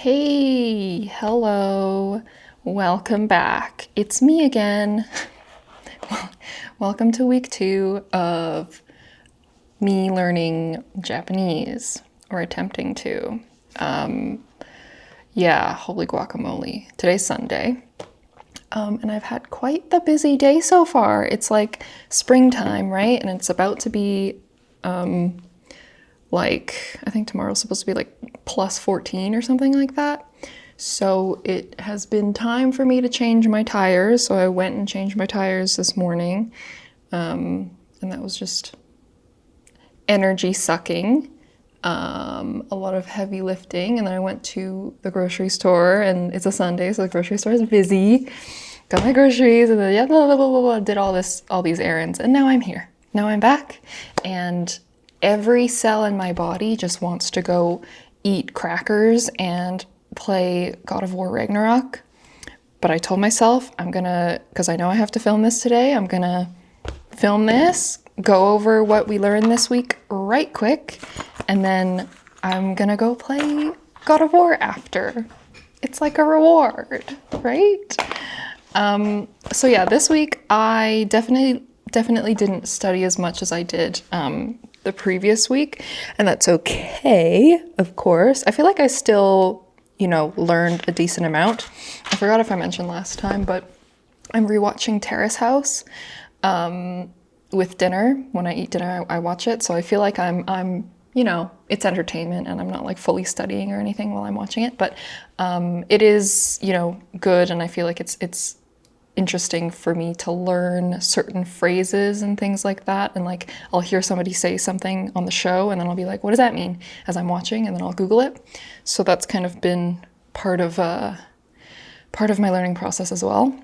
Hey, hello, welcome back. It's me again. Welcome to week 2 of me learning Japanese, or attempting to. Yeah, holy guacamole. Today's Sunday, and I've had quite the busy day so far. It's like springtime, right? And it's about to be I think tomorrow's supposed to be like plus 14 or something like that. So it has been time for me to change my tires. So I went and changed my tires this morning. And that was just energy sucking, a lot of heavy lifting. And then I went to the grocery store, and it's a Sunday, so the grocery store is busy. Got my groceries, and then did all these errands. And now I'm here. Now I'm back. And every cell in my body just wants to go eat crackers and play God of War Ragnarok. But I told myself because I know I have to film this today, I'm gonna film this, go over what we learned this week right quick, and then I'm gonna go play God of War after. It's like a reward, right? So yeah, this week I definitely didn't study as much as I did the previous week, and that's okay, of course. I feel like I still, learned a decent amount. I forgot if I mentioned last time, but I'm rewatching Terrace House with dinner. When I eat dinner, I watch it, so I feel like I'm it's entertainment, and I'm not like fully studying or anything while I'm watching it, but it is, good, and I feel like it's interesting for me to learn certain phrases and things like that. And like, I'll hear somebody say something on the show, and then I'll be like, what does that mean, as I'm watching, and then I'll Google it. So that's kind of been part of my learning process as well.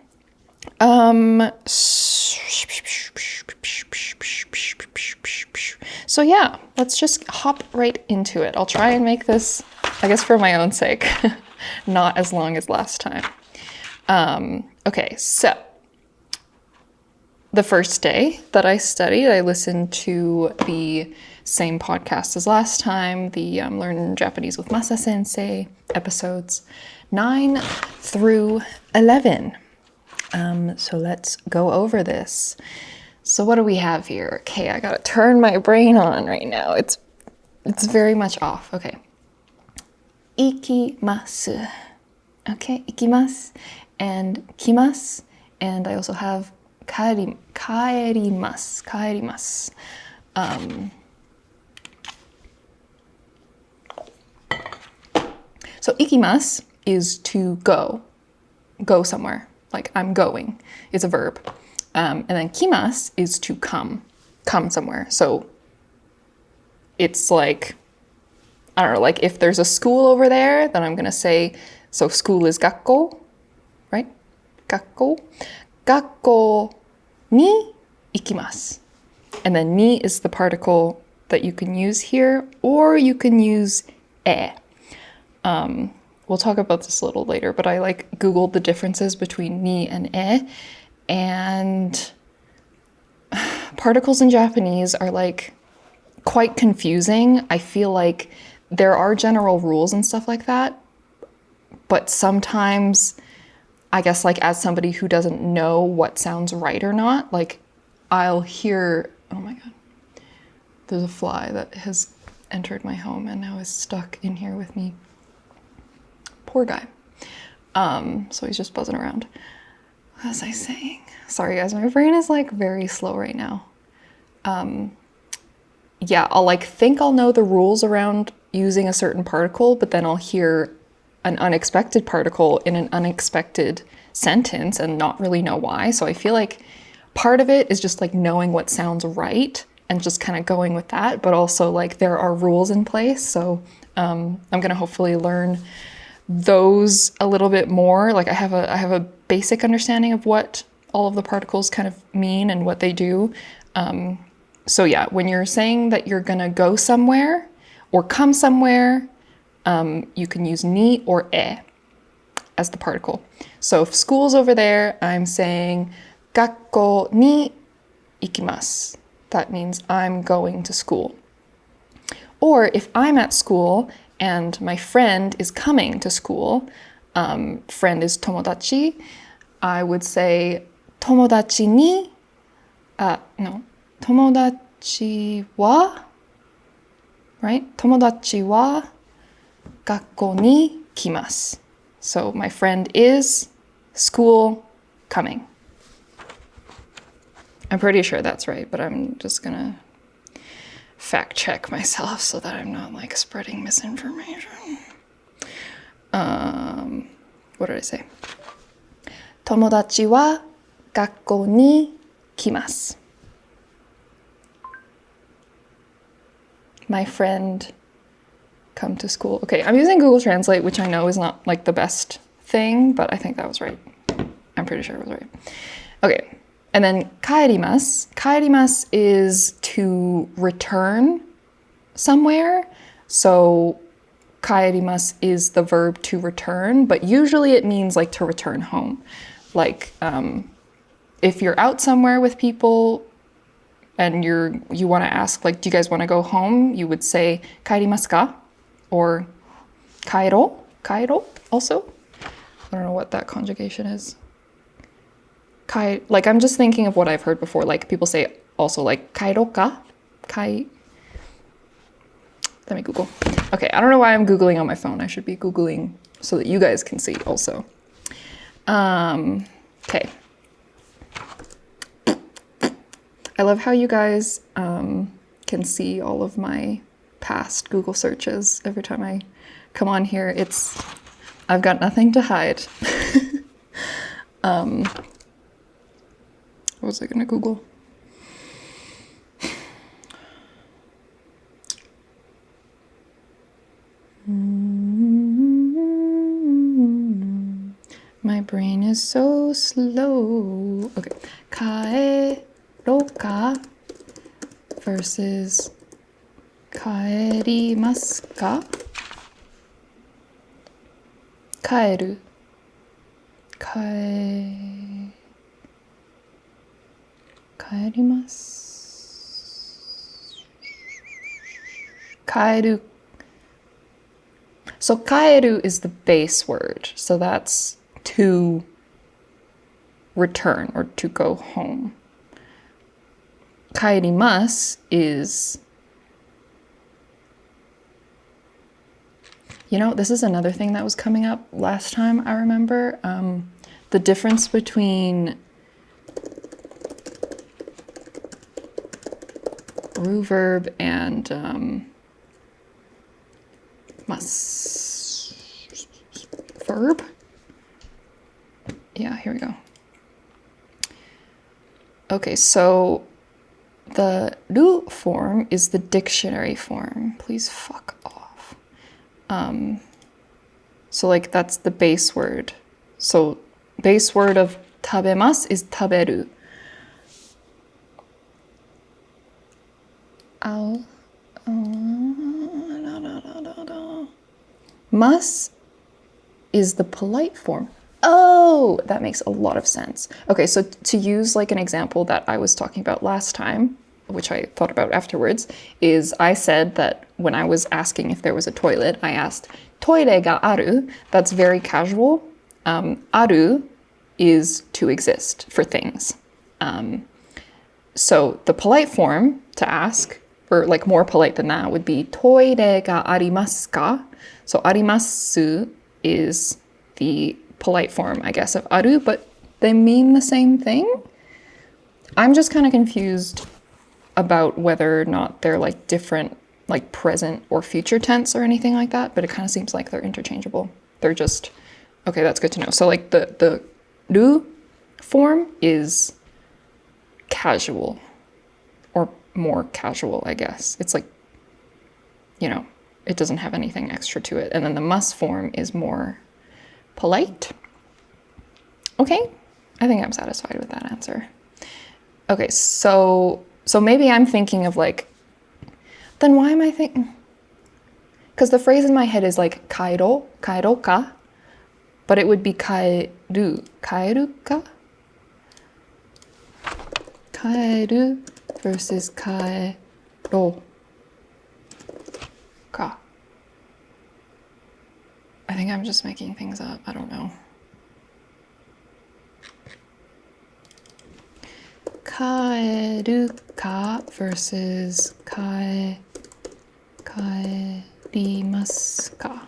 So yeah, let's just hop right into it. I'll try and make this, I guess, for my own sake, not as long as last time. Okay, so the first day that I studied, I listened to the same podcast as last time, the Learn Japanese with Masa Sensei episodes 9 through 11. So let's go over this. So what do we have here? Okay, I gotta turn my brain on right now. It's very much off. Okay. Ikimasu. Okay, ikimasu. And kimasu, and I also have kaerimasu. So ikimasu is to go somewhere, like I'm going, is a verb. And then kimasu is to come somewhere. So it's like, I don't know, like if there's a school over there, then I'm gonna say, so school is gakko, right? Gakko. Gakko ni ikimasu. And then ni is the particle that you can use here, or you can use e. We'll talk about this a little later, but I Googled the differences between ni and e, and particles in Japanese are quite confusing. I feel like there are general rules and stuff like that, but sometimes, I guess, as somebody who doesn't know what sounds right or not, I'll hear, oh my God, there's a fly that has entered my home and now is stuck in here with me. Poor guy. So he's just buzzing around. What was I saying? Sorry guys, my brain is very slow right now. Yeah, I'll think I'll know the rules around using a certain particle, but then I'll hear an unexpected particle in an unexpected sentence and not really know why. So I feel like part of it is just knowing what sounds right and just kind of going with that, but also there are rules in place. So I'm gonna hopefully learn those a little bit more. I have a basic understanding of what all of the particles kind of mean and what they do. So yeah, when you're saying that you're gonna go somewhere or come somewhere, you can use ni or e as the particle. So if school's over there, I'm saying gakko ni ikimasu. That means I'm going to school. Or if I'm at school and my friend is coming to school. Friend is tomodachi. I would say tomodachi ni, no, tomodachi wa, right? Tomodachi wa gakko ni kimasu. So my friend is school coming. I'm pretty sure that's right, but I'm just gonna fact check myself so that I'm not like spreading misinformation. What did I say? Tomodachi wa gakko ni kimasu. My friend come to school. Okay, I'm using Google Translate, which I know is not like the best thing, but I think that was right. I'm pretty sure it was right. Okay, and then kaerimasu. Kaerimasu is to return somewhere. So kaerimasu is the verb to return, but usually it means like to return home. Like if you're out somewhere with people and you want to ask like, do you guys want to go home? You would say kaerimasu ka? Or kaero also. I don't know what that conjugation is. Like I'm just thinking of what I've heard before. Like people say also like kaero ka? Let me Google. Okay, I don't know why I'm Googling on my phone. I should be Googling so that you guys can see also. Okay. I love how you guys can see all of my past Google searches. Every time I come on here, I've got nothing to hide. What was I gonna Google? My brain is so slow. Okay, kaeroka versus kaerimasu ka? Kaeru. Kaerimasu. Kaeru. So kaeru is the base word. So that's to return or to go home. Kaerimasu is, you know, this is another thing that was coming up last time, I remember. The difference between root verb and verb. Yeah, here we go. Okay, so the ru form is the dictionary form. Please fuck off. So like that's the base word. So base word of tabemasu is taberu. Mas is the polite form. Oh, that makes a lot of sense. Okay, so to use like an example that I was talking about last time, which I thought about afterwards, is I said that when I was asking if there was a toilet, I asked, toire ga aru? That's very casual. Aru is to exist, for things. So the polite form to ask, or like more polite than that, would be toire ga arimasu ka? So arimasu is the polite form, I guess, of aru, but they mean the same thing. I'm just kind of confused about whether or not they're like different, like present or future tense or anything like that, but it kind of seems like they're interchangeable. They're just, okay, that's good to know. So like the ru form is casual or more casual, I guess. It's like, you know, it doesn't have anything extra to it. And then the mas form is more polite. Okay, I think I'm satisfied with that answer. Okay, so maybe I'm thinking of like, then why am I thinking? Because the phrase in my head is like kaero ka, but it would be kaeru ka? Kaeru versus kaero ka. I think I'm just making things up. I don't know. Kaeru versus kaerimasu ka.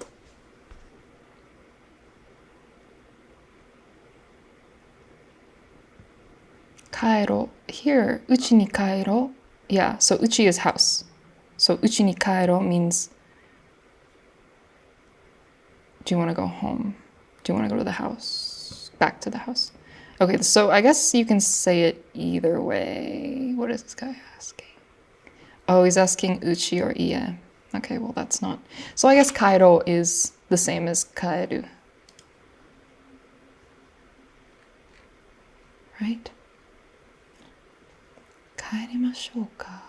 Kaero. Here, uchi ni kaero. Yeah, so uchi is house. So uchi ni kaero means, do you want to go home? Do you want to go to the house? Back to the house. Okay, so I guess you can say it either way. What is this guy asking? Oh, he's asking uchi or ie. Okay, well that's not. So I guess kaero is the same as kaeru. Right? Kaerimashou ka.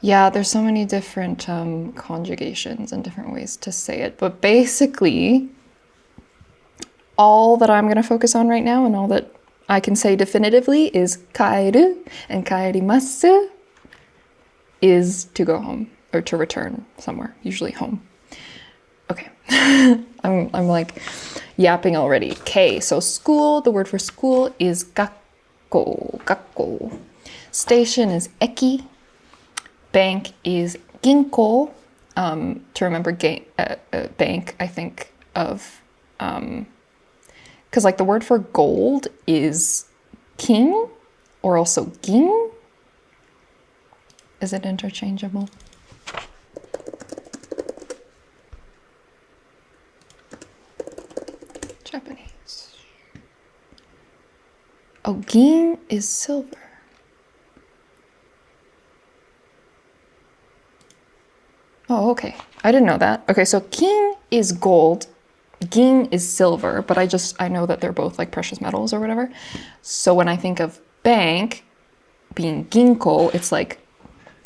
Yeah, there's so many different conjugations and different ways to say it. But basically, all that I'm going to focus on right now and all that I can say definitively is kaeru, and kaerimasu is to go home or to return somewhere, usually home. Okay, I'm like yapping already. Okay, so school, the word for school is gakko. Station is eki. Bank is ginko. To remember bank, I think of, because like the word for gold is king or also gin. Is it interchangeable? Japanese. Oh, gin is silver. Oh, okay. I didn't know that. Okay, so kin is gold, gin is silver, but I know that they're both like precious metals or whatever. So when I think of bank being ginko, it's like,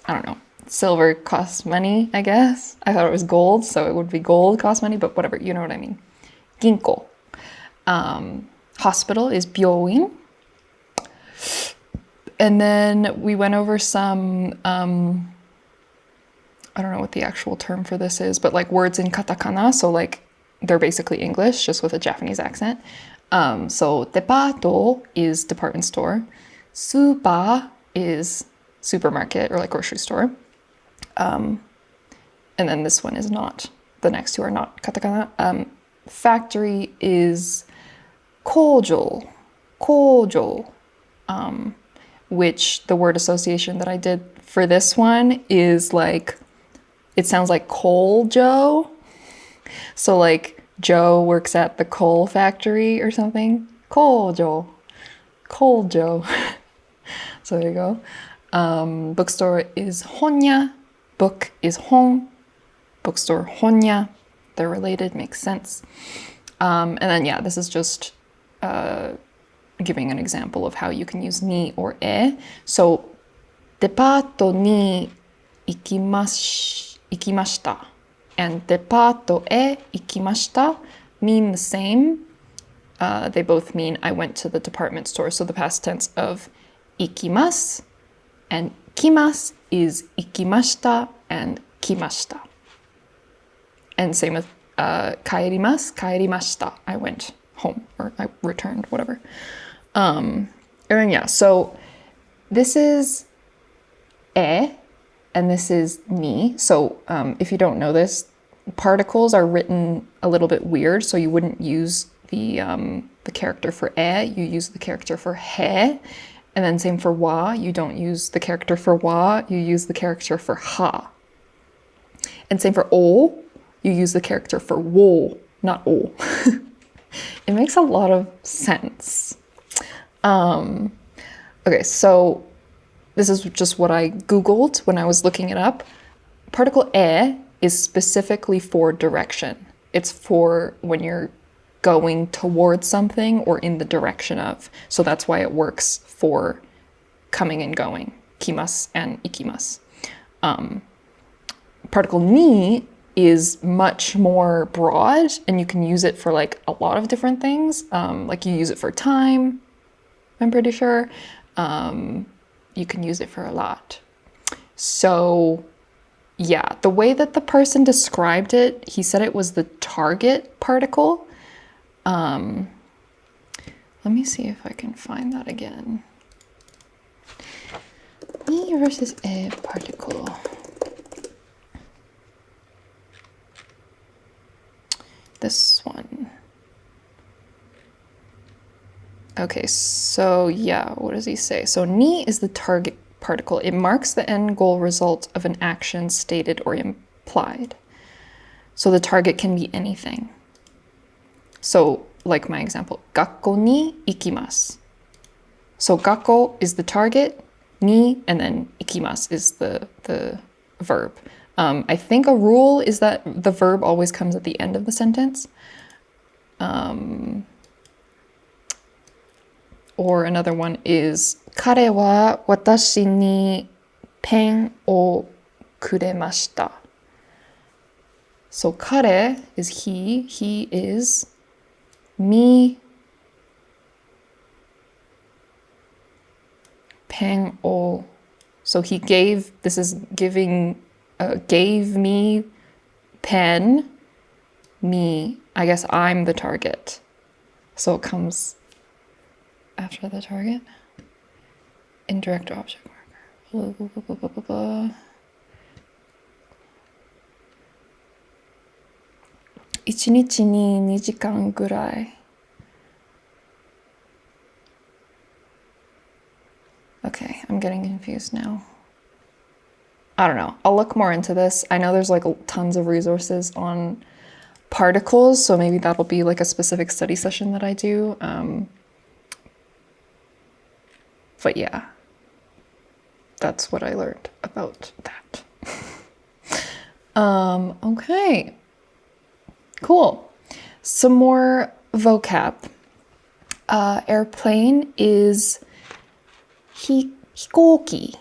I don't know, silver costs money, I guess. I thought it was gold, so it would be gold cost money, but whatever, you know what I mean. Ginko. Hospital is byoin. And then we went over some, I don't know what the actual term for this is, but like words in katakana, so like they're basically English, just with a Japanese accent. So depato is department store. Supa is supermarket or like grocery store. And then this one is not. The next two are not katakana. Factory is kojo, which the word association that I did for this one is like, it sounds like coal Joe. So like Joe works at the coal factory or something. Coal Joe. So there you go. Bookstore is honya. Book is hon. Bookstore honya. They're related, makes sense. And then yeah, this is just giving an example of how you can use ni or e. So depato ni ikimashita and depato e ikimashita mean the same. They both mean I went to the department store. So the past tense of ikimasu and kimasu is ikimashita and kimashita. And same with kairimashita. I went home or I returned, whatever. And then yeah, so this is e and this is ni. So if you don't know this, particles are written a little bit weird. So you wouldn't use the character for e, you use the character for he. And then same for wa, you don't use the character for wa, you use the character for ha. And same for o, you use the character for wo, not o. It makes a lot of sense. Okay, so this is just what I Googled when I was looking it up. Particle e is specifically for direction. It's for when you're going towards something or in the direction of. So that's why it works for coming and going, kimasu and ikimasu. Particle ni is much more broad and you can use it for like a lot of different things. Like you use it for time, I'm pretty sure. You can use it for a lot. So yeah, the way that the person described it, he said it was the target particle. Let me see if I can find that again. Me versus a particle. This one. Okay, so yeah, what does he say? So ni is the target particle. It marks the end goal result of an action stated or implied. So the target can be anything. So like my example, 学校に行きます. So 学校 is the target, ni, and then 行きます is the verb. I think a rule is that the verb always comes at the end of the sentence. Or another one is 彼は私にペンをくれました. So 彼 is he is me ペンを so he gave, this is giving, gave me pen, me, I guess I'm the target. So it comes after the target. Indirect object marker. 1日に2時間ぐらい. Okay, I'm getting confused now. I don't know. I'll look more into this. I know there's like tons of resources on particles, so maybe that'll be like a specific study session that I do. But yeah, that's what I learned about that. Okay, cool. Some more vocab. Airplane is 飛行機.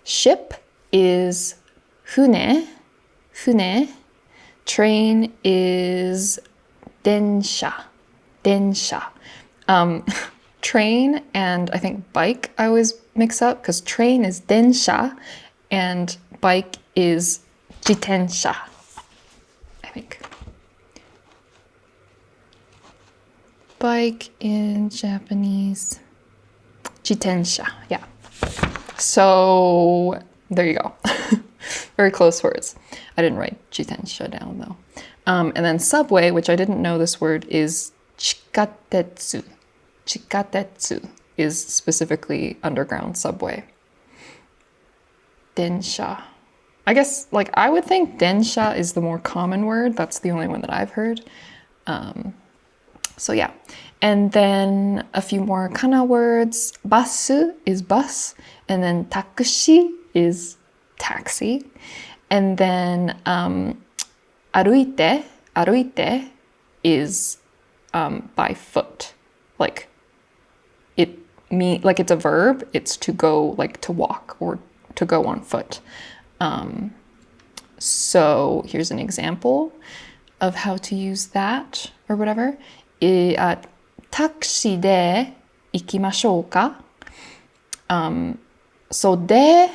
Ship is 船. Train is 電車. Train and I think bike I always mix up because train is 電車 and bike is 自転車, I think. Bike in Japanese, 自転車, yeah. So there you go. Very close words. I didn't write 自転車 down though. And then subway, which I didn't know this word, is 地下鉄. 地下鉄 is specifically underground subway. 電車. I guess, like, I would think 電車 is the more common word. That's the only one that I've heard. So yeah. And then a few more kana words. Basu is bus. And then taxi is taxi. And then 歩いて is by foot. Like it's a verb. It's to go, like to walk or to go on foot. So here's an example of how to use that or whatever. タクシーで行きましょうか? So で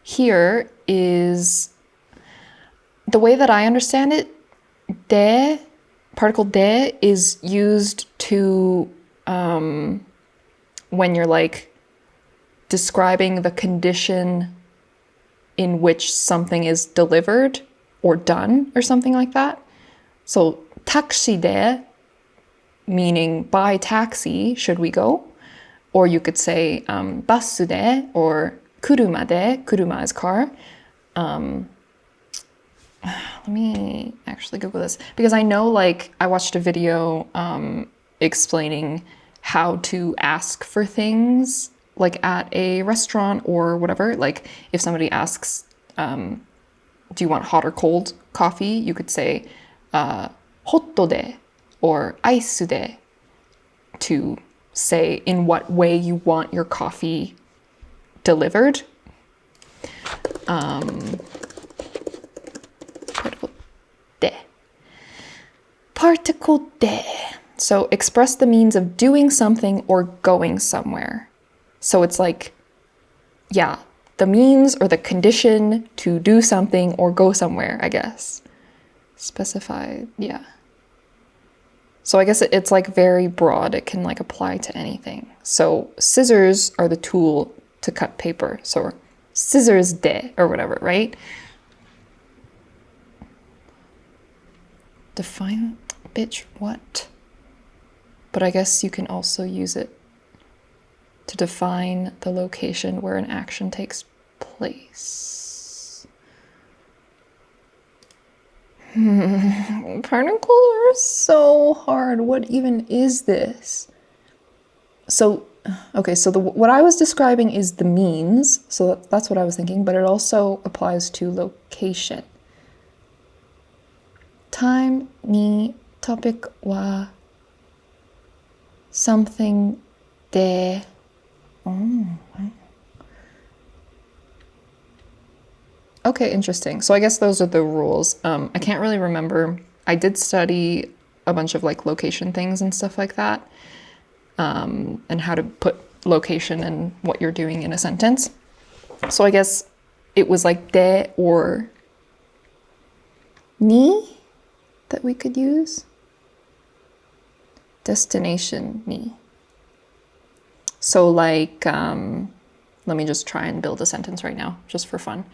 here is, the way that I understand it, で, particle で is used to, when you're like describing the condition in which something is delivered or done or something like that. So タクシーで meaning by taxi, should we go? Or you could say バスで or 車で, kuruma is car. Let me actually Google this because I know, like, I watched a video explaining how to ask for things like at a restaurant or whatever. Like if somebody asks, do you want hot or cold coffee? You could say ホットで or アイスで to say in what way you want your coffee delivered. Particle de. So express the means of doing something or going somewhere. So it's like, yeah, the means or the condition to do something or go somewhere, I guess. Specify, yeah. So I guess it's like very broad. It can like apply to anything. So scissors are the tool to cut paper. So scissors de or whatever, right? Define, bitch, what? But I guess you can also use it to define the location where an action takes place. Particles are so hard. What even is this? So, okay, so what I was describing is the means. So that's what I was thinking, but it also applies to location. Time ni topic wa something de. Okay, interesting. So I guess those are the rules. I can't really remember. I did study a bunch of like location things and stuff like that, and how to put location and what you're doing in a sentence. So I guess it was like de or ni that we could use. Destination ni. So like, let me just try and build a sentence right now, just for fun.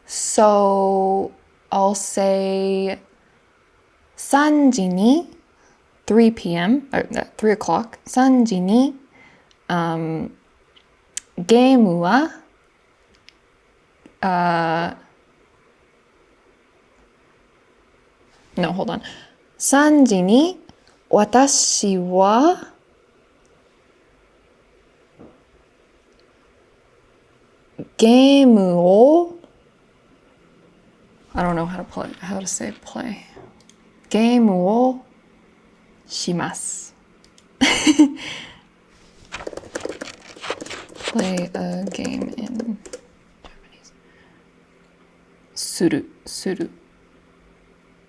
So I'll say 3時に 3 p.m. or 3 o'clock 3時に、ゲームはno, hold on. 3時に私はゲームを I don't know how to say play. ゲームをします。Play a game in Japanese. する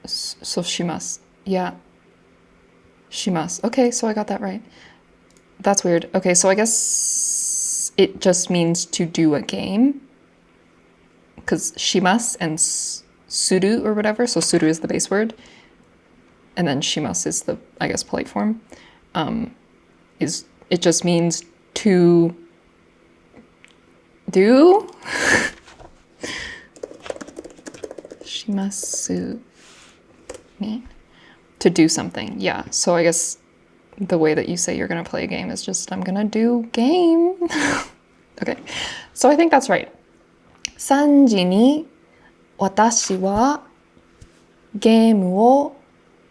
So します。Yeah. します. Okay, so I got that right. That's weird. Okay, so I guess it just means to do a game. Because します and する or whatever. So する is the base word. And then します is the, I guess, polite form. It just means to do? しますmean to do something. Yeah. So I guess the way that you say you're going to play a game is just, I'm going to do game. Okay. So I think that's right. 3時に私はゲームを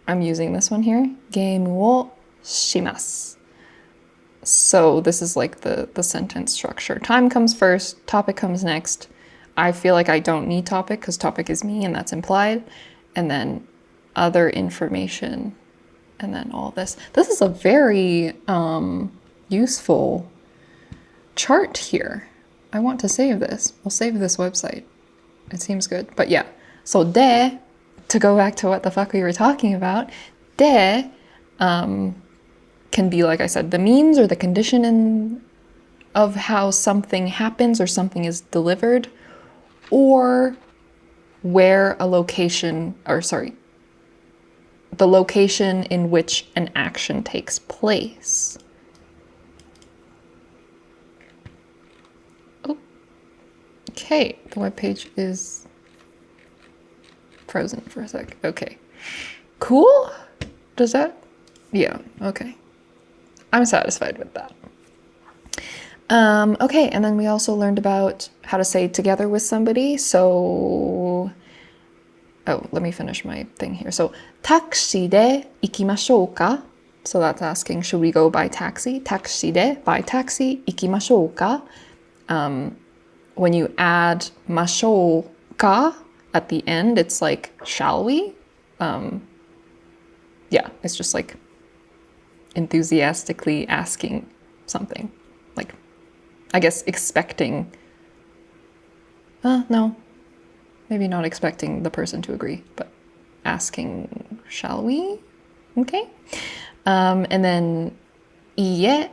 I'm using this one here. ゲームをします. So this is like the sentence structure. Time comes first, topic comes next. I feel like I don't need topic because topic is me and that's implied. And then other information, and then all this. This is a very useful chart here. I want to save this. I'll save this website. It seems good. But yeah, so de, to go back to what the fuck we were talking about, de can be, like I said, the means or the condition of how something happens or something is delivered, or where a location, or sorry, the location in which an action takes place. Oh, okay, the webpage is frozen for a sec. Okay, cool. Does that? Yeah, okay. I'm satisfied with that. Okay, and then we also learned about how to say together with somebody. So, oh, let me finish my thing here. So, タクシーで行きましょうか? So that's asking, should we go by taxi? タクシーで by taxi 行きましょうか? When you add ましょうか at the end, it's like, shall we? Yeah, it's just like enthusiastically asking something. Like, I guess expecting, no, maybe not expecting the person to agree, but asking, shall we? Okay. And then, いいえ、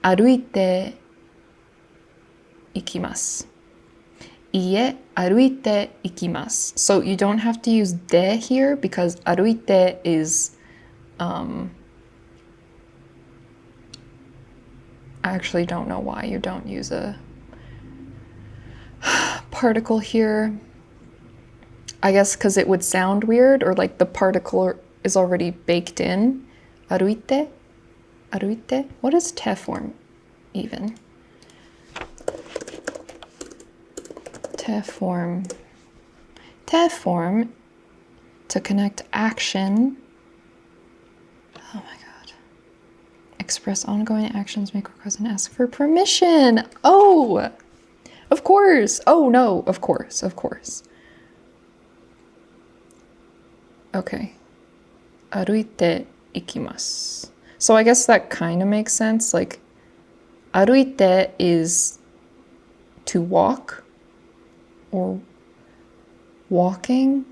歩いて ikimasu. Ie aruite ikimasu. So you don't have to use de here because aruite is I actually don't know why you don't use a particle here. I guess because it would sound weird, or like the particle is already baked in. Aruite? Aruite? What is te form even? Te form. Te form to connect action. Oh my god. Express ongoing actions, make requests, and ask for permission. Oh! Of course. Oh no, of course, of course. Okay. Aruite ikimasu. So I guess that kind of makes sense. Like, aruite is to walk or walking,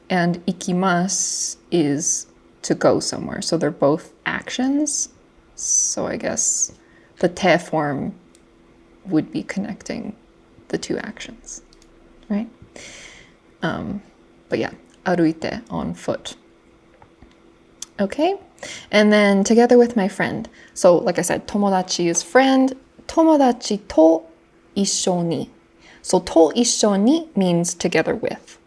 and ikimasu is to go somewhere. So they're both actions. So I guess the te form would be connecting the two actions, right? But yeah, aruite, on foot. Okay, and then together with my friend. So like I said, tomodachi is friend. Tomodachi to issho ni. So to issho ni means together with.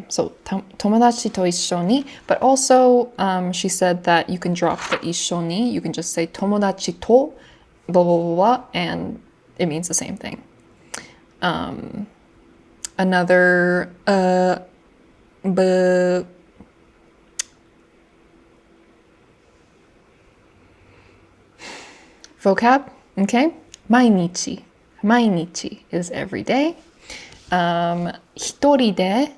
So tomodachi to issho ni, but also she said that you can drop the issho ni. You can just say tomodachi to blah blah blah, blah, and it means the same thing. Another vocab, okay? Mainichi. Mainichi is every day. Hitoride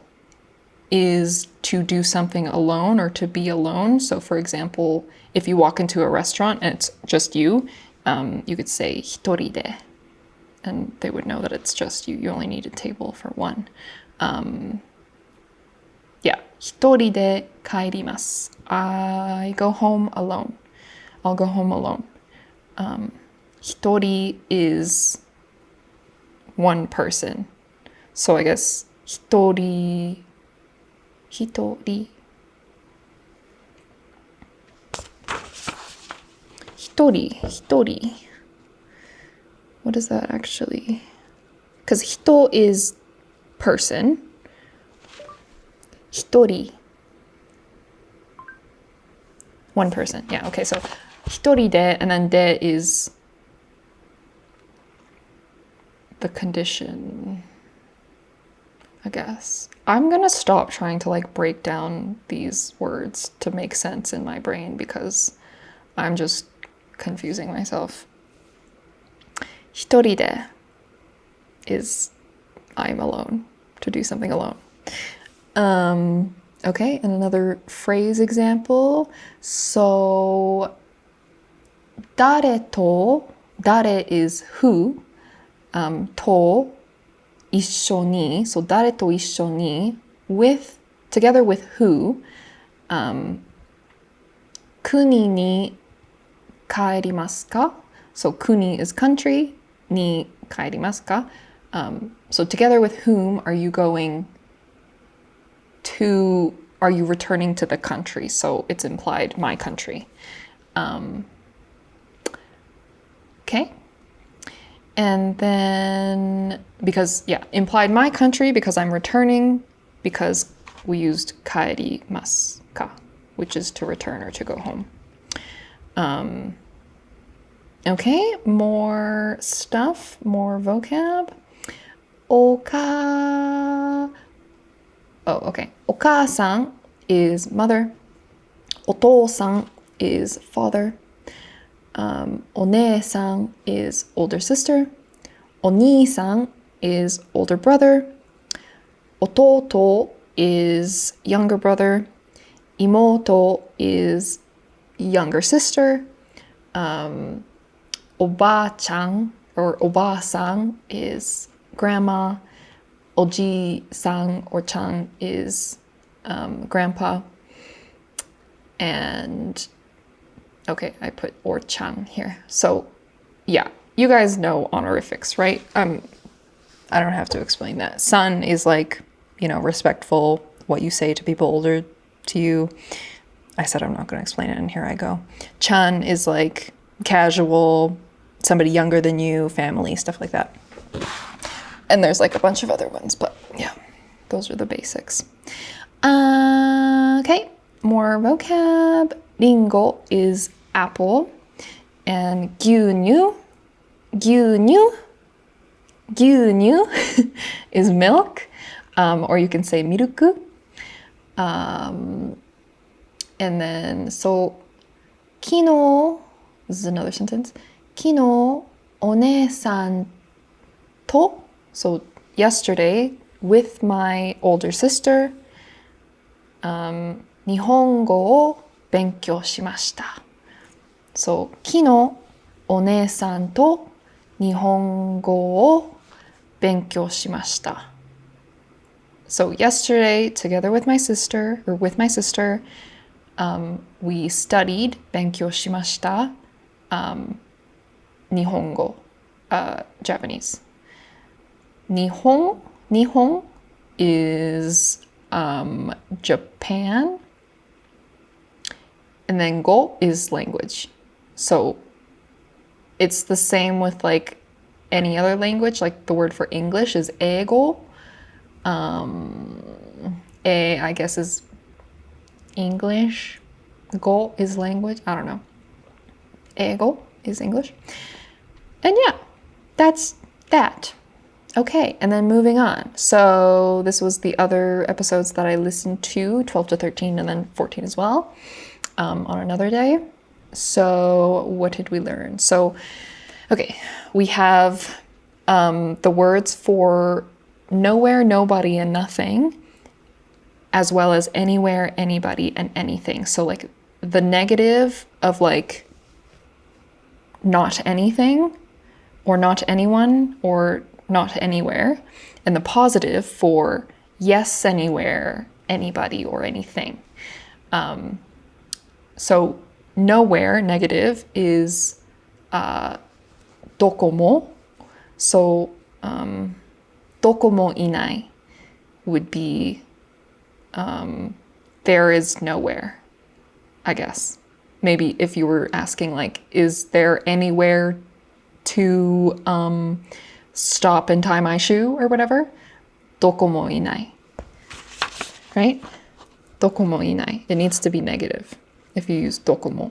is to do something alone or to be alone. So for example, if you walk into a restaurant and it's just you, you could say hitoride, and they would know that it's just you. You only need a table for one. Yeah, hitoride kaerimasu. I go home alone. I'll go home alone. Hitori is one person. So I guess hitori. Hitori. What is that actually? Because hito is person. Hitori. One person. Yeah, okay, so hitori de, and then de is the condition, I guess. I'm gonna stop trying to like break down these words to make sense in my brain because I'm just confusing myself. Hitoride is I'm alone, to do something alone. Okay, and another phrase example. So, dare is who, to, issho ni, so dare to issho ni, with, together with who, kuni ni kaerimasu ka? So kuni is country, ni kaerimasu ka? So together with whom are you going to, are you returning to the country? So it's implied my country. Okay. And then, because, yeah, implied my country because I'm returning, because we used kaerimasu ka, which is to return or to go home. Okay, more stuff, more vocab. Oh, okay. Oka-san is mother. Otou-san is father. One-san is older sister. Oni-san is older brother. Ototo is younger brother. Imoto is younger sister. Oba-chan or oba-san is grandma. Oji-san or chan is grandpa. And okay, I put or chan here. So yeah, you guys know honorifics, right? I don't have to explain that. San is like, respectful, what you say to people older to you. I said I'm not going to explain it, and here I go. Chan is like casual, somebody younger than you, family, stuff like that. And there's like a bunch of other ones, but yeah, those are the basics. Okay, more vocab. Ringo is apple, and gyunyu is milk, or you can say miruku. And then, so, kino, this is another sentence. Kino, one-san to, so yesterday, with my older sister, 日本語を勉強しました。So, 昨日、お姉さんと日本語を勉強しました。So, yesterday, together with my sister, we studied 勉強しました、日本語、Japanese. 日本 is Japan, and then go is language. So it's the same with like any other language. Like the word for English is eigo. I guess is English. Go is language. I don't know. Eigo is English. And yeah, that's that. Okay, and then moving on. So this was the other episodes that I listened to, 12 to 13 and then 14 as well, on another day. So what did we learn? So, okay, we have the words for nowhere, nobody, and nothing, as well as anywhere, anybody, and anything. So like the negative of like not anything, or not anyone, or not anywhere, and the positive for yes, anywhere, anybody, or anything. So nowhere, negative, is dokomo. So dokomo inai would be there is nowhere, I guess. Maybe if you were asking like, is there anywhere to stop and tie my shoe or whatever, dokomo inai, right? Dokomo inai. It needs to be negative if you use dokomo.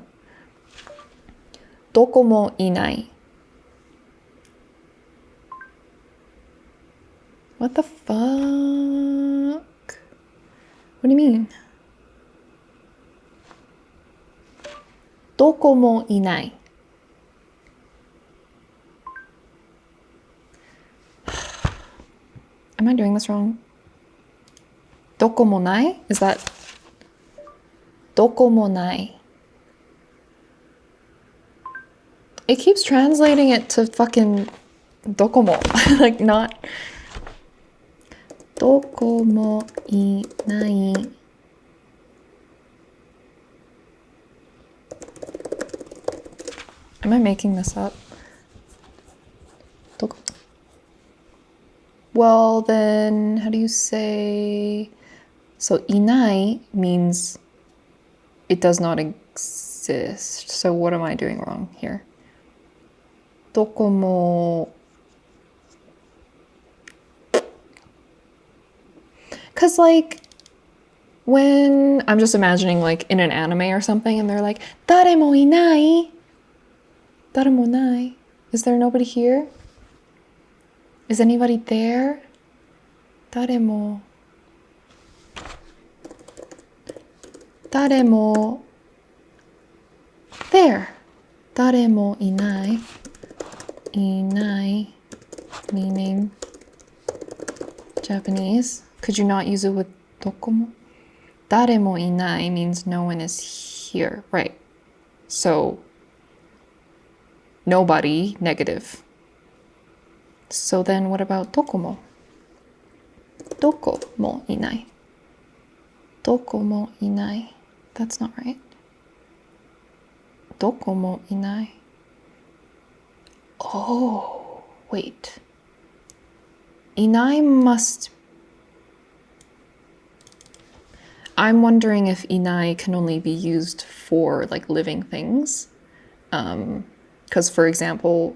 Dokomo inai. What the fuck? What do you mean? Dokomo inai. Am I doing this wrong? Dokomo nai? Is that dokomo nai? It keeps translating it to fucking dokomo. Like not dokomo inai. Am I making this up? Well, then, how do you say? So, inai means it does not exist. So, what am I doing wrong here? Dokomo. Because, like, when I'm just imagining, like, in an anime or something, and they're like, daremo inai. Daremo nai. Is there nobody here? Is anybody there? Daremo there. Daremo inai. Inai meaning Japanese. Could you not use it with dokomo? Daremo inai means no one is here, right? So nobody, negative. So then what about dokomo? Dokomo inai. Dokomo inai. That's not right. Dokomo inai. Oh, wait. Inai must... I'm wondering if inai can only be used for like living things. Because for example,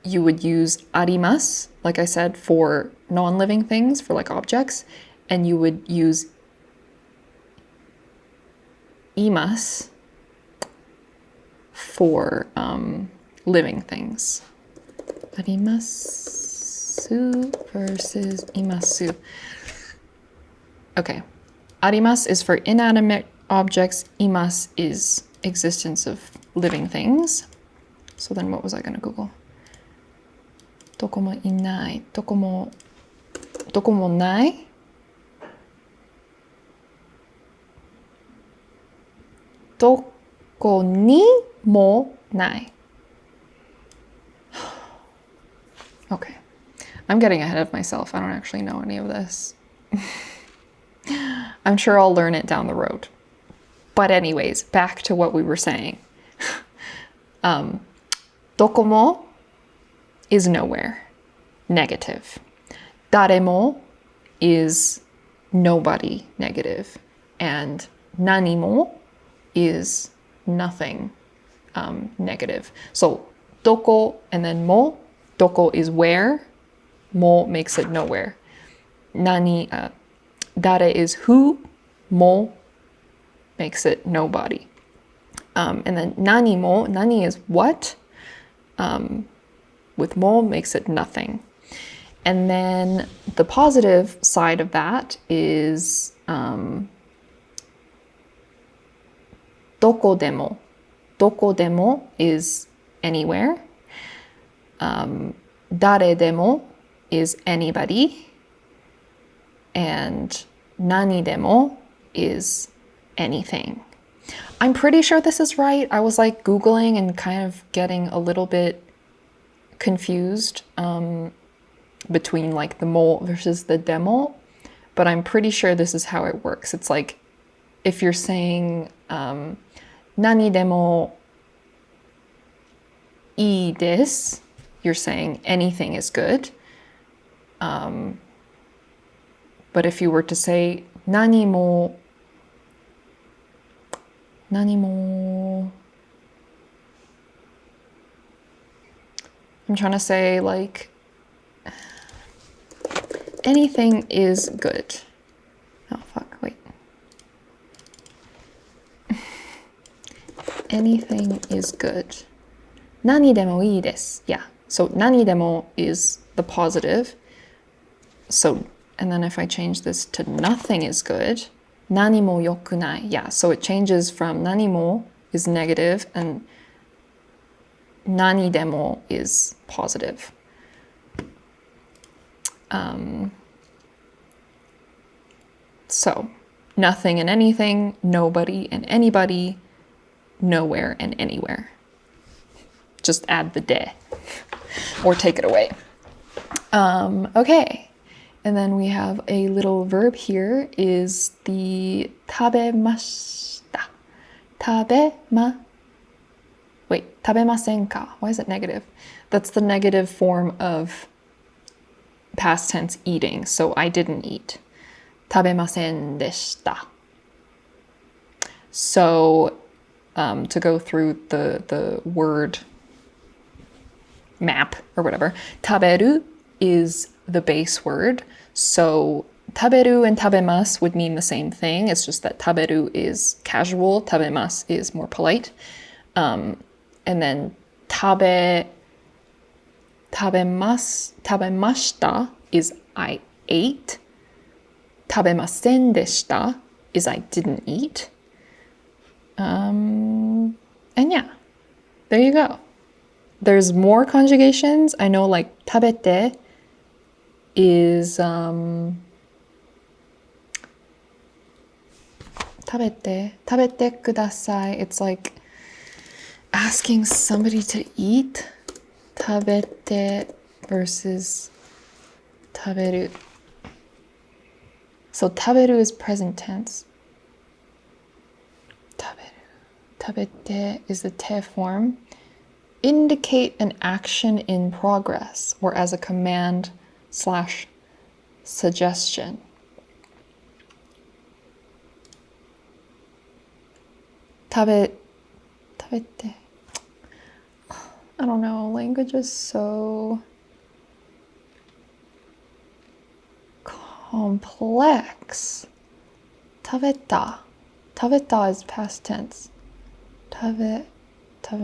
you would use arimasu, like I said, for non-living things, for like objects, and you would use imasu for living things. Arimasu versus imasu. Okay. Arimasu is for inanimate objects. Imasu is existence of living things. So then what was I going to Google? Dokomo inai. Dokomo nai? Doko ni mo nai. Okay. I'm getting ahead of myself. I don't actually know any of this. I'm sure I'll learn it down the road. But anyways, back to what we were saying. Dokomo is nowhere, negative. Daremo is nobody, negative. And nanimo is nothing, negative. So doko and then mo. Doko is where. Mo makes it nowhere. Nani, dare is who. Mo makes it nobody. And then nani mo, nani is what. With mo makes it nothing. And then the positive side of that is doko demo. Doko demo is anywhere. Dare demo is anybody. And nani demo is anything. I'm pretty sure this is right. I was like Googling and kind of getting a little bit confused between like the mo versus the demo, but I'm pretty sure this is how it works. It's like if you're saying nani demo ii desu, you're saying anything is good. But if you were to say nani mo, I'm trying to say like anything is good. Oh fuck, wait. Anything is good. Nani demo ii desu. Yeah. So nani demo is the positive. So, and then if I change this to nothing is good, nani mo yokunai. Yeah, so it changes from nani mo is negative and nani demo is positive. So, nothing and anything, nobody and anybody, nowhere and anywhere. Just add the de or take it away. Okay. And then we have a little verb here is the tabemashita. Tabemasen ka. Why is it negative? That's the negative form of past tense eating. So I didn't eat. Tabemasen deshita. So to go through the word map or whatever, taberu is the base word. So taberu and tabemasu would mean the same thing. It's just that taberu is casual, tabemasu is more polite. And then tabemashita is I ate. Tabemasen deshita is I didn't eat. And yeah, there you go. There's more conjugations. I know like tabete is tabete kudasai. It's like asking somebody to eat. Tabete versus taberu. So taberu is present tense. Taberu. Tabete is the te form. indicate an action in progress or as a command slash suggestion. 食べて I don't know, language is so complex. 食べた is past tense. 食べ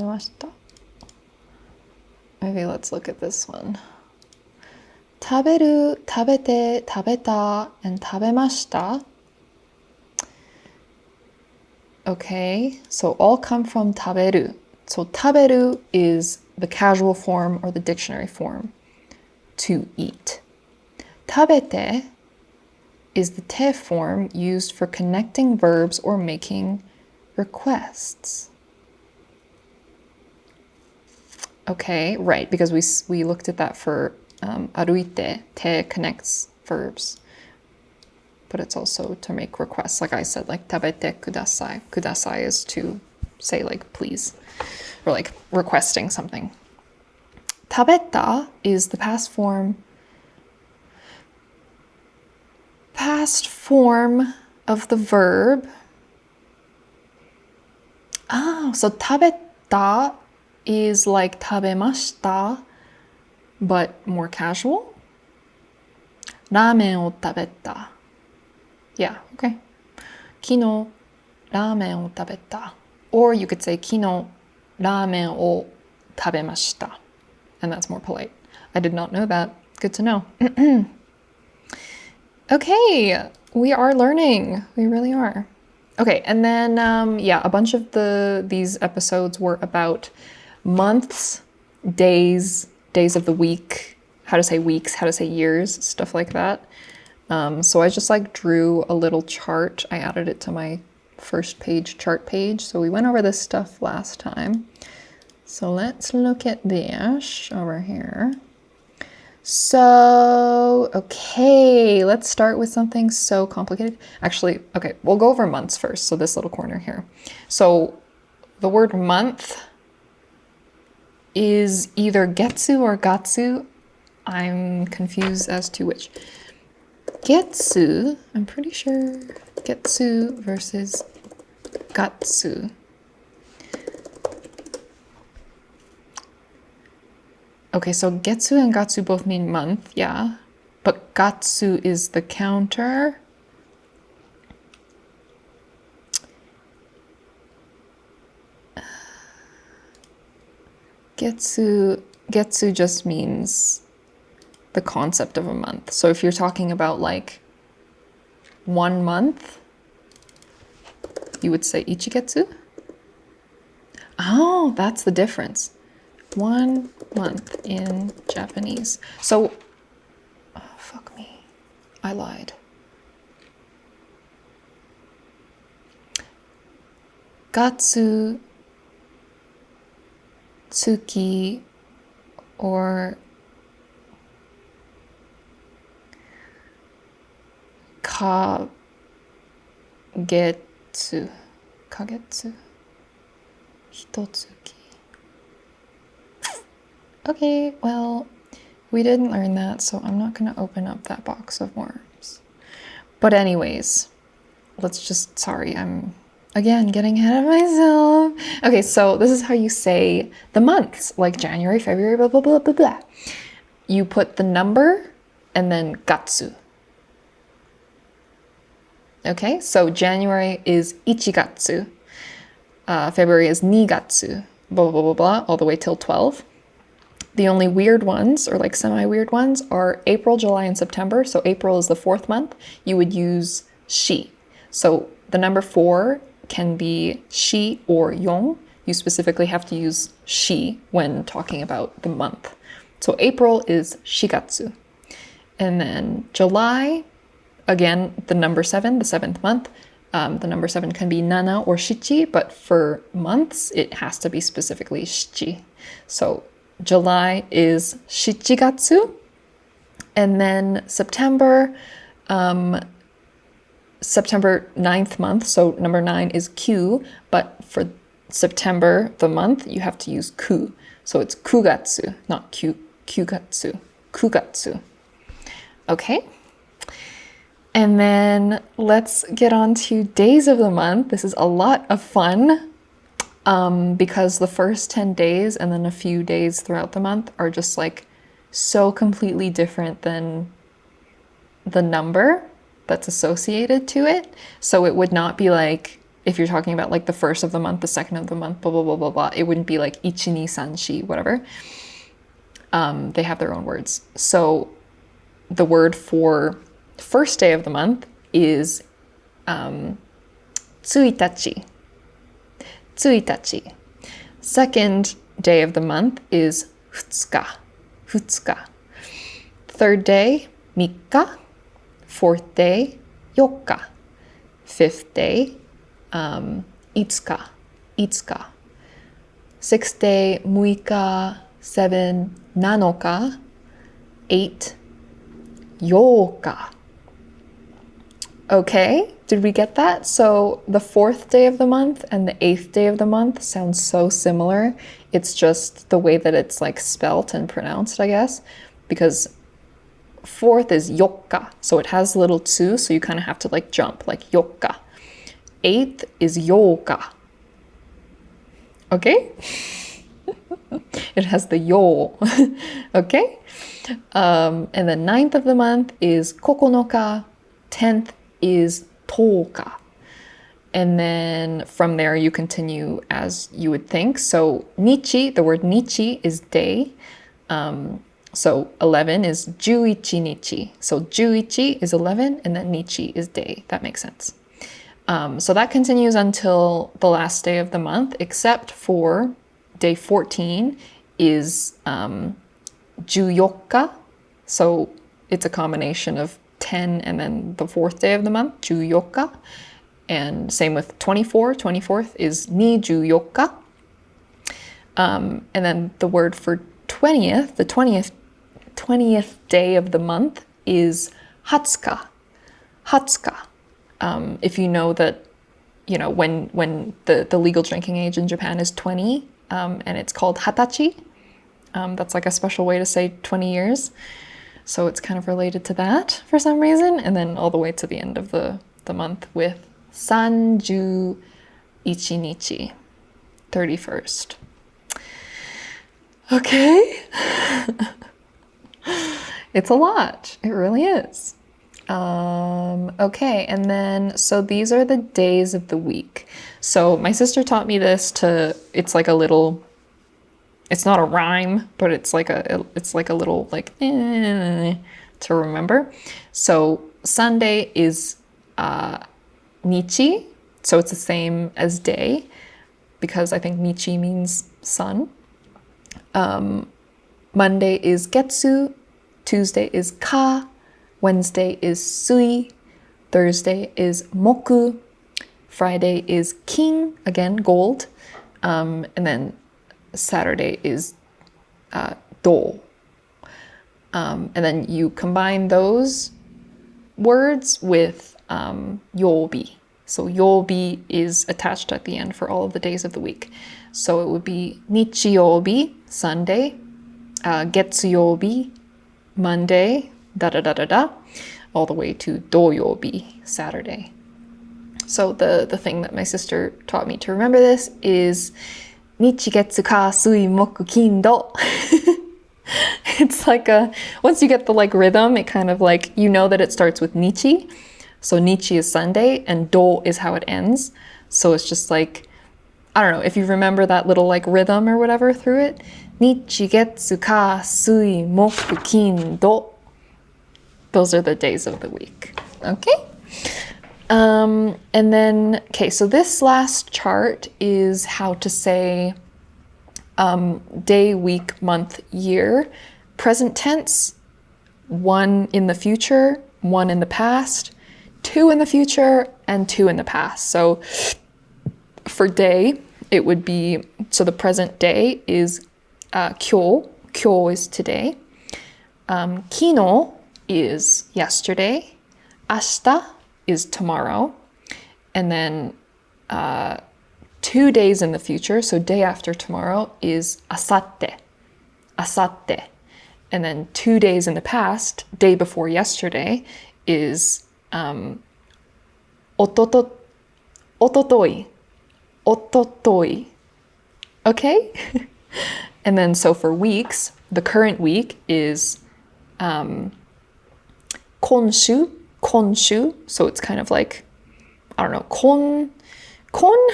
ました Maybe let's look at this one. 食べる 食べて 食べた and 食べました. Okay, so all come from 食べる. So 食べる is the casual form or the dictionary form, to eat. 食べて is the te form used for connecting verbs or making requests. Okay, right, because we looked at that for aruite. Te connects verbs, but it's also to make requests. Like I said, like tabete kudasai. Kudasai is to say like please, or like requesting something. Tabeta is the past form of the verb. So tabeta is like tabemashita, but more casual. Ramen o tabeta. Yeah, okay. Kino ramen o tabeta. Or you could say kino ramen o tabemashita. And that's more polite. I did not know that. Good to know. Okay, we are learning. We really are. Okay, and then a bunch of these episodes were about months, days of the week, how to say weeks, how to say years, stuff like that. So I just like drew a little chart. I added it to my first page chart page. So we went over this stuff last time. So let's look at this over here. So, okay, let's start with something so complicated. Actually, okay, we'll go over months first. So this little corner here. So the word month is either getsu or gatsu. I'm confused as to which. Getsu, I'm pretty sure getsu versus gatsu. Okay, so getsu and gatsu both mean month, yeah. But gatsu is the counter. Getsu just means the concept of a month. So if you're talking about like 1 month, you would say ichigetsu. Oh, that's the difference. 1 month in Japanese. So, oh, fuck me. I lied. Gatsu, tsuki, or kagetsu. Kagetsu. Hitotsuki. Okay, well, we didn't learn that, so I'm not going to open up that box of worms. But anyways, sorry, I'm, again, getting ahead of myself. Okay, so this is how you say the months, like January, February, blah, blah, blah, blah, blah. You put the number and then gatsu. Okay, so January is ichigatsu. February is nigatsu, blah, blah, blah, blah, all the way till 12. The only weird ones, or like semi-weird ones, are April, July, and September. So April is the 4th month. You would use shi. So the number 4 can be shi or yong. You specifically have to use shi when talking about the month. So April is shigatsu. And then July, again, the number 7, the 7th month. The number 7 can be nana or shichi, but for months, it has to be specifically shichi. So July is shichigatsu, and then September 9th month, so number 9 is Q, but for September, the month, you have to use ku. So it's kugatsu, not kyugatsu. Kugatsu. Okay. And then let's get on to days of the month. This is a lot of fun because the first 10 days and then a few days throughout the month are just like so completely different than the number that's associated to it. So it would not be like, if you're talking about like the first of the month, the second of the month, blah, blah, blah, blah, blah. It wouldn't be like ichi, ni, san, shi, whatever. They have their own words. So the word for first day of the month is tsuitachi. Tsuitachi. Second day of the month is futsuka. Futsuka. Third day, mikka. Fourth day, yokka. Fifth day, itsuka. Itsuka. Sixth day, muika. 7, nanoka. 8, yoka. Okay, did we get that? So the fourth day of the month and the eighth day of the month sound so similar. It's just the way that it's like spelt and pronounced, I guess, because fourth is yokka, so it has a little tsu, so you kind of have to like jump, like yokka. Eighth is yoka. Okay? It has the yo. Okay? And the ninth of the month is kokonoka. 10th is toka. And then from there you continue as you would think. So nichi, the word nichi is day. So 11 is juichi nichi. So juichi is 11 and then nichi is day. That makes sense. So that continues until the last day of the month, except for day 14 is juyokka. So it's a combination of 10 and then the fourth day of the month, juyokka. And same with 24. 24th is ni juyokka. And then the word for 20th, the 20th day of the month is hatsuka. Hatsuka. If you know that, you know, when the legal drinking age in Japan is 20, and it's called hatachi. That's like a special way to say 20 years. So it's kind of related to that for some reason. And then all the way to the end of the month with sanju ichinichi, 31st. Okay. It's a lot. It really is. Okay, and then, so these are the days of the week. So my sister taught me this it's like a little, it's not a rhyme, but it's like a little like, to remember. So Sunday is, nichi. So it's the same as day because I think nichi means sun. Monday is getsu. Tuesday is ka. Wednesday is sui, Thursday is moku, Friday is king, again, gold, and then Saturday is do. And then you combine those words with yobi. So yobi is attached at the end for all of the days of the week. So it would be nichiyobi, Sunday, getsuyobi, Monday, da-da-da-da-da, all the way to doyobi, Saturday. So the thing that my sister taught me to remember this is nichi, getsu, ka, sui, moku, kin, do. It's like once you get the like rhythm, it kind of like, you know that it starts with nichi. So nichi is Sunday and do is how it ends. So it's just like, I don't know, if you remember that little like rhythm or whatever through it, nichi, getsu, ka, sui, moku, kin, do. Those are the days of the week. Okay? And then, okay, so this last chart is how to say day, week, month, year. Present tense, 1 in the future, 1 in the past, 2 in the future, and 2 in the past. So for day, it would be, so the present day is kyo. Kyo is today. Kino is yesterday, ashita is tomorrow, and then 2 days in the future, so day after tomorrow, is asatte. Asatte. And then 2 days in the past, day before yesterday, is ototoi. Ototoi. Okay? And then so for weeks, the current week is konshu. Konshu. So it's kind of like, I don't know, kon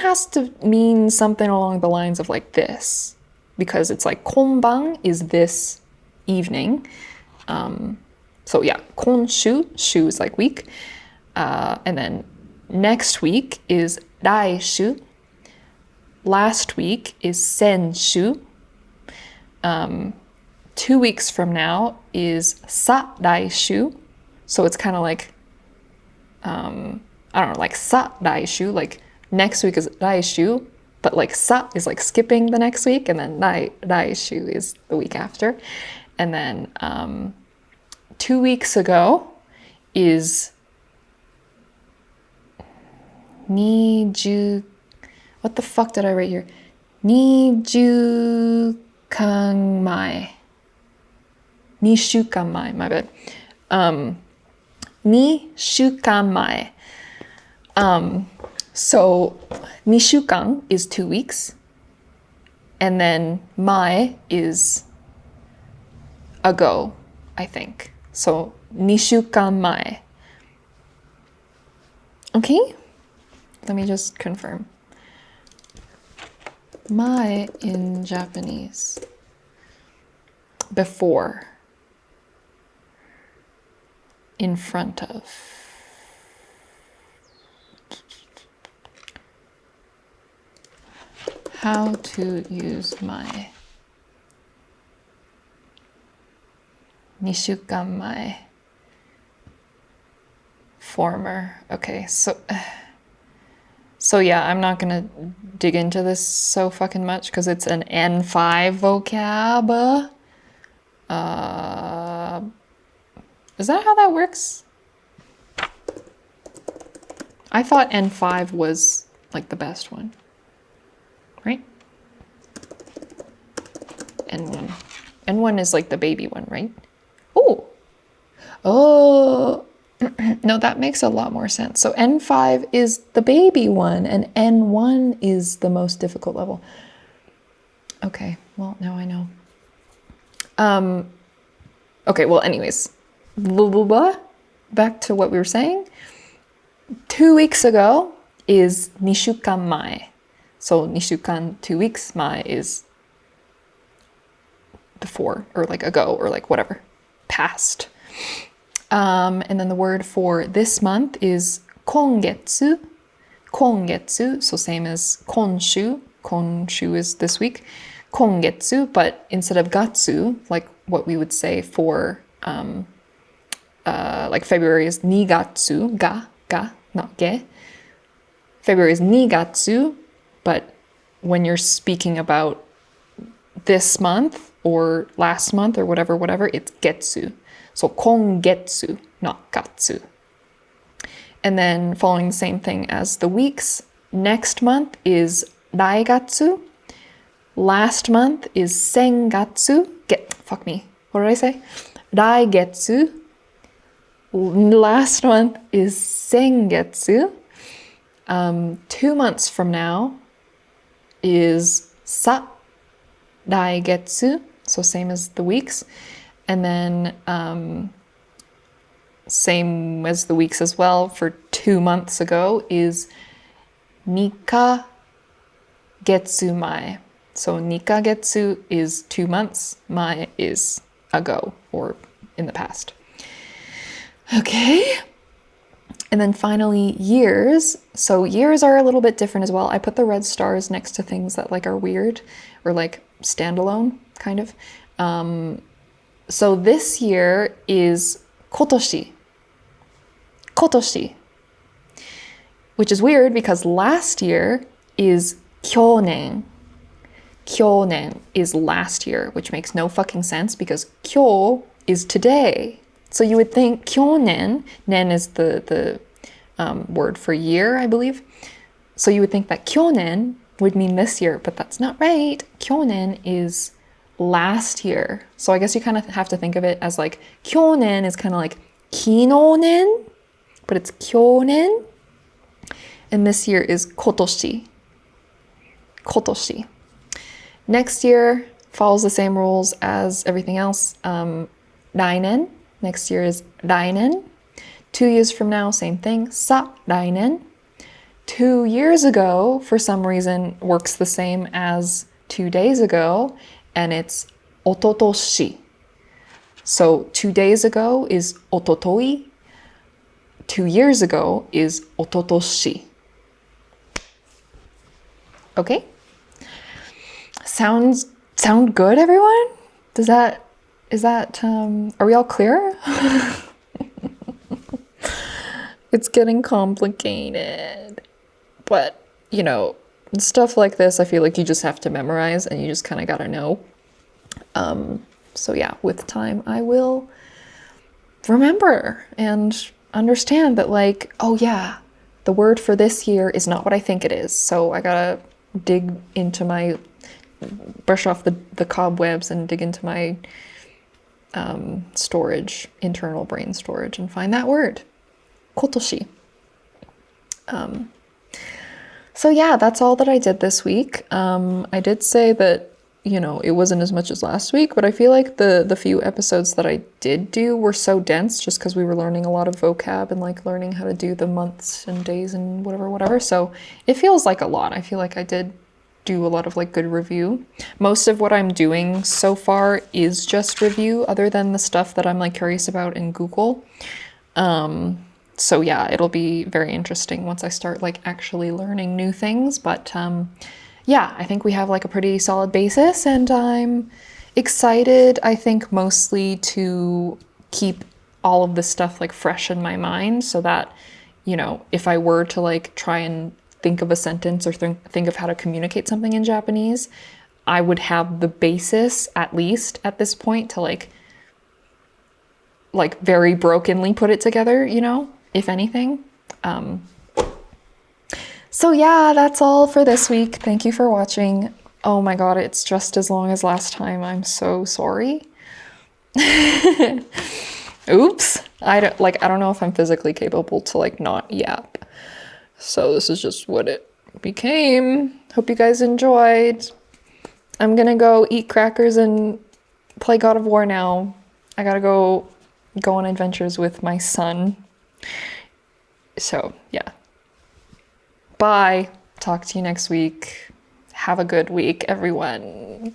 has to mean something along the lines of like this, because it's like konban is this evening. So yeah, konshu, shu is like week. And then next week is raishu. Last week is senshu. 2 weeks from now is sa raishu. So it's kind of like, I don't know, like sa raishu, like next week is raishu, but like sa is like skipping the next week, and then raishu is the week after. And then 2 weeks ago is niju. What the fuck did I write here? Nijukan mai. Nishukan mai, my bad. Nishukan mai. So nishukan is 2 weeks, and then mai is ago, I think. So nishukan mai. Okay? Let me just confirm. Mai in Japanese. Before. In front of. How to use mai. Nishukan mai. Former. Okay, so yeah, I'm not gonna dig into this so fucking much because it's an N5 vocab. Is that how that works? I thought N5 was like the best one, right? N1. N1 is like the baby one, right? Oh, no, that makes a lot more sense. So N5 is the baby one, and N1 is the most difficult level. Okay, well, now I know. Okay, well, anyways, back to what we were saying. 2 weeks ago is nishukan mai. So nishukan, 2 weeks, mai is before, or like ago, or like whatever, past. And then the word for this month is kongetsu. Kongetsu, so same as konshu. Konshu is this week. Kongetsu, but instead of gatsu, like what we would say for like February is nigatsu, ga, not ge. February is nigatsu, but when you're speaking about this month or last month or whatever, it's getsu. So kongetsu, not gatsu. And then following the same thing as the weeks, next month is raigatsu. Last month is sengatsu. Fuck me. What did I say? Raigetsu. Last month is sengetsu. 2 months from now is sa raigetsu. So same as the weeks. And then same as the weeks as well for 2 months ago is nika getsu mai. So nika getsu is 2 months, mai is ago or in the past. Okay. And then finally years. So years are a little bit different as well. I put the red stars next to things that like are weird or like standalone kind of. So this year is kotoshi. Kotoshi. Which is weird because last year is kyonen. Kyonen is last year, which makes no fucking sense because kyo is today. So you would think kyonen, nen is the word for year, I believe. So you would think that kyonen would mean this year, but that's not right. 去年 is last year. So I guess you kind of have to think of it as like 去年 is kind of like 昨年, but it's 去年. And this year is 今年. 今年. Next year follows the same rules as everything else. 来年. Next year is 来年. 2 years from now, same thing. 再来年. 2 years ago, for some reason, works the same as 2 days ago, and it's おととし. So 2 days ago is おととい. 2 years ago is おととし. Okay? Sound good, everyone? Are we all clear? It's getting complicated. But, you know, stuff like this, I feel like you just have to memorize and you just kind of gotta know. So yeah, with time, I will remember and understand that like, oh yeah, the word for this year is not what I think it is. So I gotta brush off the cobwebs and dig into my internal brain storage and find that word. 今年. So yeah, that's all that I did this week. I did say that, you know, it wasn't as much as last week, but I feel like the few episodes that I did do were so dense just because we were learning a lot of vocab and like learning how to do the months and days and whatever. So it feels like a lot. I feel like I did do a lot of like good review. Most of what I'm doing so far is just review, other than the stuff that I'm like curious about in Google. So yeah, it'll be very interesting once I start like actually learning new things. But yeah, I think we have like a pretty solid basis, and I'm excited, I think, mostly to keep all of this stuff like fresh in my mind so that, you know, if I were to like try and think of a sentence or think of how to communicate something in Japanese, I would have the basis, at least at this point, to like very brokenly put it together, you know, if anything. So yeah, that's all for this week. Thank you for watching. Oh my god, it's just as long as last time. I'm so sorry. Oops. I don't know if I'm physically capable to like not yap. So this is just what it became. Hope you guys enjoyed. I'm gonna go eat crackers and play God of War now. I gotta go on adventures with my son. So yeah. Bye. Talk to you next week. Have a good week, everyone.